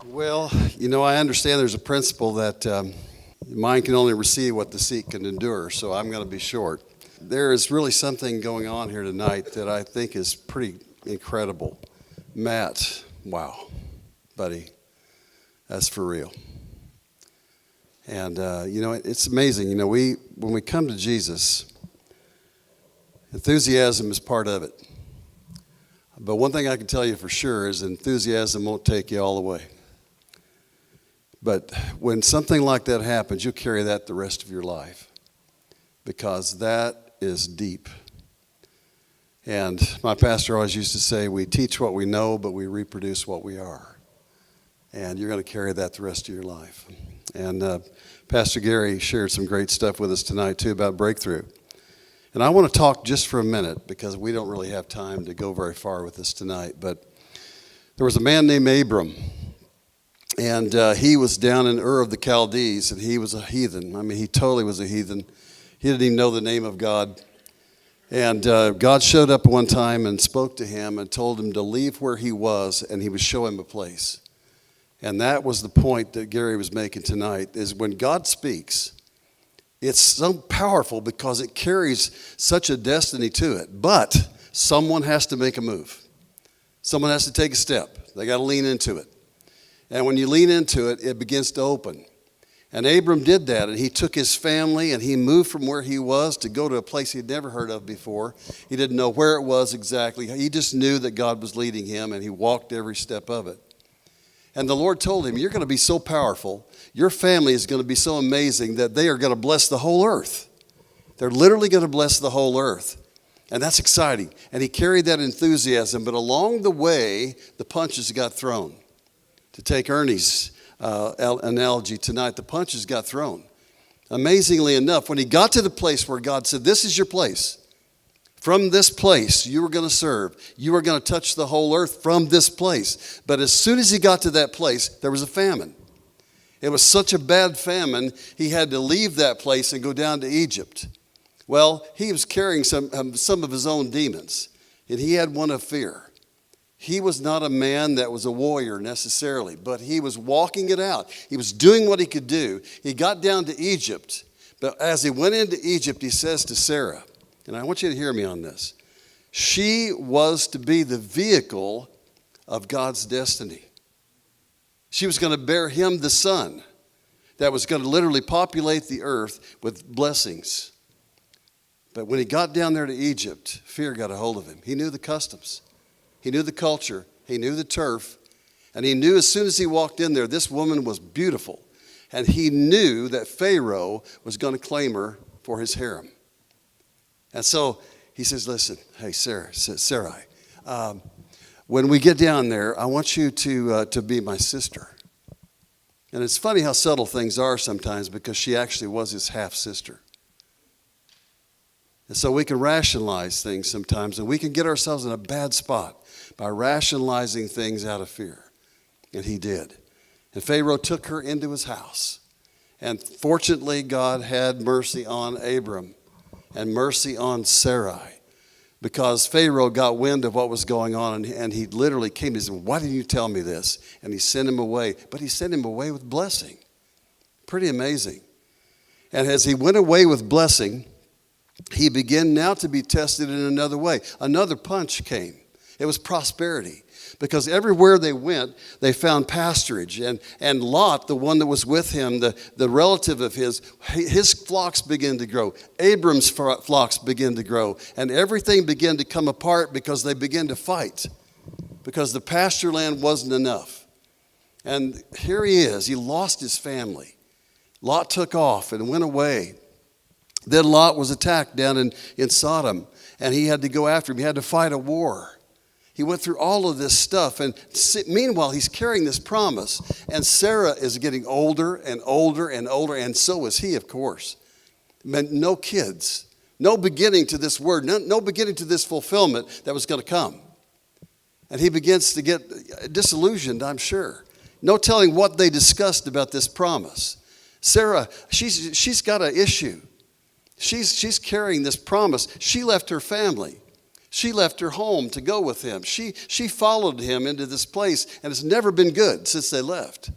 Well, I understand there's a principle that mind can only receive what the seat can endure, so I'm going to be short. There is really something going on here tonight that I think is pretty incredible. Matt, wow, buddy, that's for real. And, it's amazing. When we come to Jesus, enthusiasm is part of it. But one thing I can tell you for sure is enthusiasm won't take you all the way. But when something like that happens, you'll carry that the rest of your life because that is deep. And my pastor always used to say, we teach what we know, but we reproduce what we are. And you're going to carry that the rest of your life. And Pastor Gary shared some great stuff with us tonight, too, about breakthrough. And I want to talk just for a minute because we don't really have time to go very far with this tonight. But there was a man named Abram. And he was down in Ur of the Chaldees, and he was a heathen. I mean, he totally was a heathen. He didn't even know the name of God. And God showed up one time and spoke to him and told him to leave where he was, and he would show him a place. And that was the point that Gary was making tonight, is when God speaks, it's so powerful because it carries such a destiny to it. But someone has to make a move. Someone has to take a step. They got to lean into it. And when you lean into it, it begins to open. And Abram did that, and he took his family, and he moved from where he was to go to a place he'd never heard of before. He didn't know where it was exactly. He just knew that God was leading him, and he walked every step of it. And the Lord told him, you're going to be so powerful, your family is going to be so amazing that they are going to bless the whole earth. They're literally going to bless the whole earth. And that's exciting. And he carried that enthusiasm, but along the way, the punches got thrown. To take Ernie's analogy tonight, the punches got thrown. Amazingly enough, when he got to the place where God said, this is your place. From this place, you are going to serve. You are going to touch the whole earth from this place. But as soon as he got to that place, there was a famine. It was such a bad famine, he had to leave that place and go down to Egypt. Well, he was carrying some of his own demons, and he had one of fear. He was not a man that was a warrior necessarily, but he was walking it out. He was doing what he could do. He got down to Egypt, but as he went into Egypt, he says to Sarah, and I want you to hear me on this, she was to be the vehicle of God's destiny. She was going to bear him the son that was going to literally populate the earth with blessings. But when he got down there to Egypt, fear got a hold of him. He knew the customs. He knew the culture, he knew the turf, and he knew as soon as he walked in there, this woman was beautiful. And he knew that Pharaoh was going to claim her for his harem. And so he says, listen, hey, Sarai, when we get down there, I want you to be my sister. And it's funny how subtle things are sometimes because she actually was his half-sister. And so we can rationalize things sometimes, and we can get ourselves in a bad spot by rationalizing things out of fear. And he did. And Pharaoh took her into his house. And fortunately, God had mercy on Abram and mercy on Sarai, because Pharaoh got wind of what was going on, and he literally came and said, why didn't you tell me this? And he sent him away. But he sent him away with blessing. Pretty amazing. And as he went away with blessing, he began now to be tested in another way. Another punch came. It was prosperity. Because everywhere they went, they found pasturage. And Lot, the one that was with him, the relative of his flocks began to grow. Abram's flocks began to grow. And everything began to come apart because they began to fight. Because the pasture land wasn't enough. And here he is. He lost his family. Lot took off and went away. Then Lot was attacked down in Sodom, and he had to go after him. He had to fight a war. He went through all of this stuff, and meanwhile, he's carrying this promise. And Sarah is getting older and older and older, and so is he, of course. No kids, no beginning to this word, no beginning to this fulfillment that was going to come. And he begins to get disillusioned, I'm sure. No telling what they discussed about this promise. Sarah, she's got an issue. She's carrying this promise. She left her family. She left her home to go with him. She followed him into this place, and it's never been good since they left.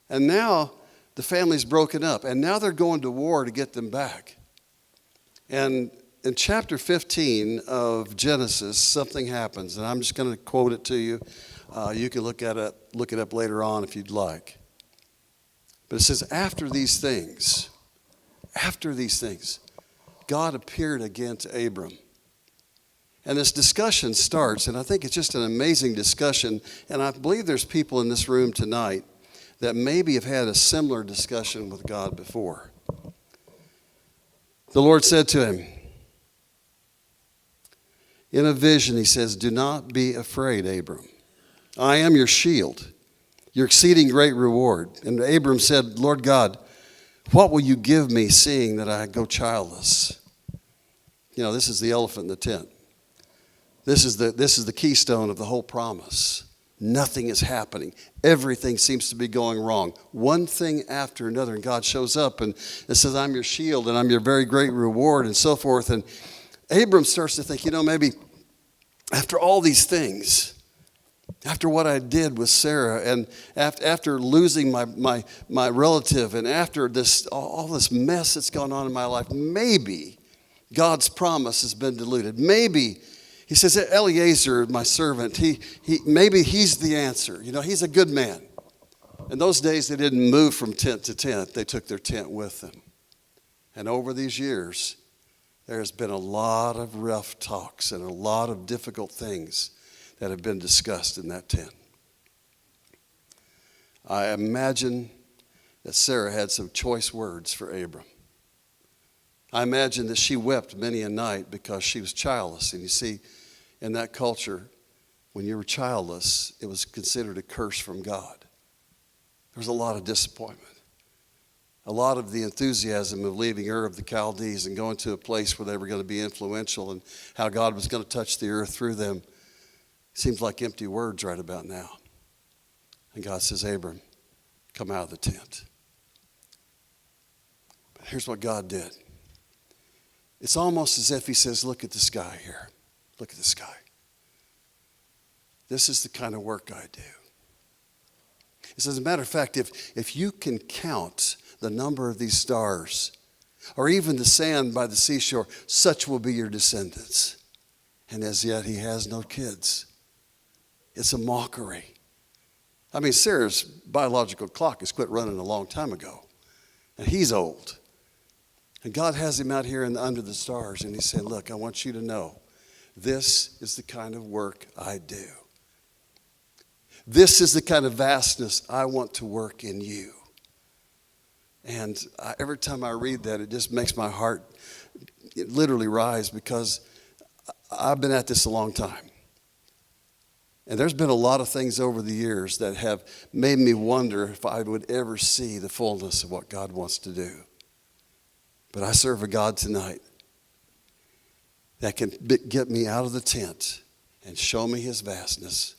And now the family's broken up, and now they're going to war to get them back. And in chapter 15 of Genesis, something happens, and I'm just going to quote it to you. You can look it up later on if you'd like. But it says, after these things, God appeared again to Abram. And this discussion starts, and I think it's just an amazing discussion. And I believe there's people in this room tonight that maybe have had a similar discussion with God before. The Lord said to him, in a vision, he says, do not be afraid, Abram. I am your shield, your exceeding great reward. And Abram said, Lord God, what will you give me seeing that I go childless? You know, this is the elephant in the tent. This is the keystone of the whole promise. Nothing is happening. Everything seems to be going wrong. One thing after another, and God shows up and it says, I'm your shield and I'm your very great reward and so forth. And Abram starts to think, maybe after all these things, after what I did with Sarah and after losing my relative and after all this mess that's gone on in my life, maybe God's promise has been diluted. Maybe, he says, Eliezer, my servant, maybe he's the answer. He's a good man. In those days, they didn't move from tent to tent. They took their tent with them. And over these years, there's been a lot of rough talks and a lot of difficult things that have been discussed in that tent. I imagine that Sarah had some choice words for Abram. I imagine that she wept many a night because she was childless. And you see, in that culture, when you were childless, it was considered a curse from God. There was a lot of disappointment. A lot of the enthusiasm of leaving Ur of the Chaldees and going to a place where they were going to be influential and how God was going to touch the earth through them seems like empty words right about now. And God says, Abram, come out of the tent. But here's what God did. It's almost as if he says, look at the sky here. Look at the sky. This is the kind of work I do. He says, as a matter of fact, if you can count the number of these stars, or even the sand by the seashore, such will be your descendants. And as yet he has no kids. It's a mockery. I mean, Sarah's biological clock has quit running a long time ago. And he's old. And God has him out here under the stars. And he said, look, I want you to know, this is the kind of work I do. This is the kind of vastness I want to work in you. And every time I read that, it just makes my heart literally rise because I've been at this a long time. And there's been a lot of things over the years that have made me wonder if I would ever see the fullness of what God wants to do. But I serve a God tonight that can get me out of the tent and show me his vastness.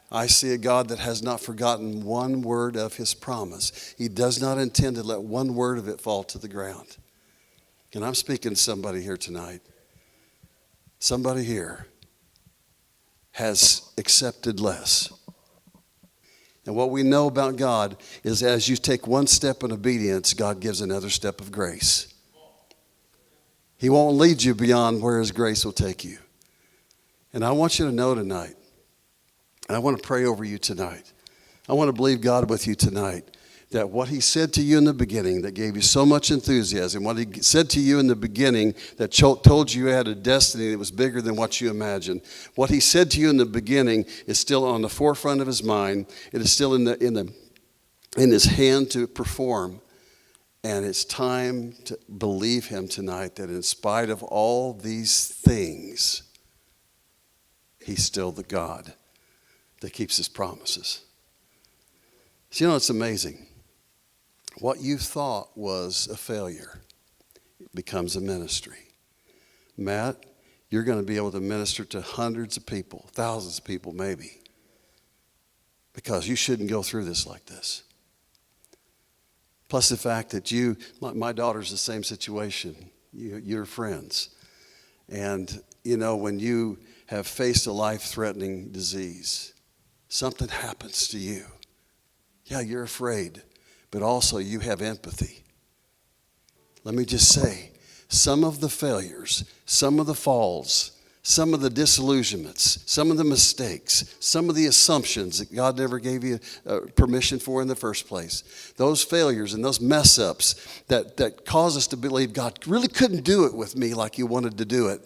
I see a God that has not forgotten one word of his promise. He does not intend to let one word of it fall to the ground. And I'm speaking to somebody here tonight. Somebody here has accepted less. And what we know about God is as you take one step in obedience, God gives another step of grace. He won't lead you beyond where his grace will take you. And I want you to know tonight, and I want to pray over you tonight. I want to believe God with you tonight that what he said to you in the beginning that gave you so much enthusiasm, what he said to you in the beginning that told you you had a destiny that was bigger than what you imagined, what he said to you in the beginning is still on the forefront of his mind. It is still in his hand to perform. And it's time to believe him tonight that in spite of all these things, he's still the God that keeps his promises. So, it's amazing. What you thought was a failure becomes a ministry. Matt, you're going to be able to minister to hundreds of people, thousands of people maybe, because you shouldn't go through this like this. Plus the fact that my daughter's the same situation. You're friends. And, when you have faced a life-threatening disease, something happens to you. Yeah, you're afraid, but also you have empathy. Let me just say, some of the failures, some of the falls, some of the disillusionments, some of the mistakes, some of the assumptions that God never gave you permission for in the first place, those failures and those mess-ups that cause us to believe God really couldn't do it with me like He wanted to do it,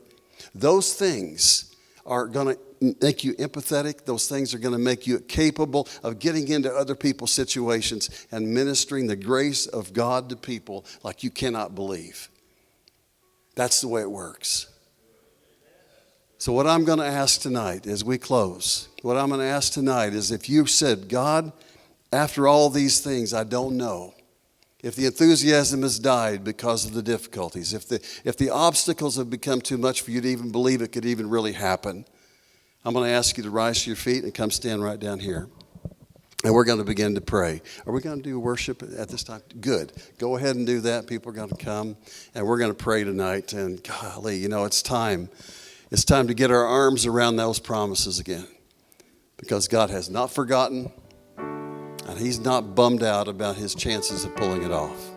those things are going to make you empathetic. Those things are going to make you capable of getting into other people's situations and ministering the grace of God to people like you cannot believe. That's the way it works. So what I'm going to ask tonight as we close, what I'm going to ask tonight is if you said, God, after all these things, I don't know. If the enthusiasm has died because of the difficulties, if the obstacles have become too much for you to even believe it could even really happen, I'm going to ask you to rise to your feet and come stand right down here. And we're going to begin to pray. Are we going to do worship at this time? Good. Go ahead and do that. People are going to come. And we're going to pray tonight. And golly, it's time. It's time to get our arms around those promises again. Because God has not forgotten. And He's not bummed out about His chances of pulling it off.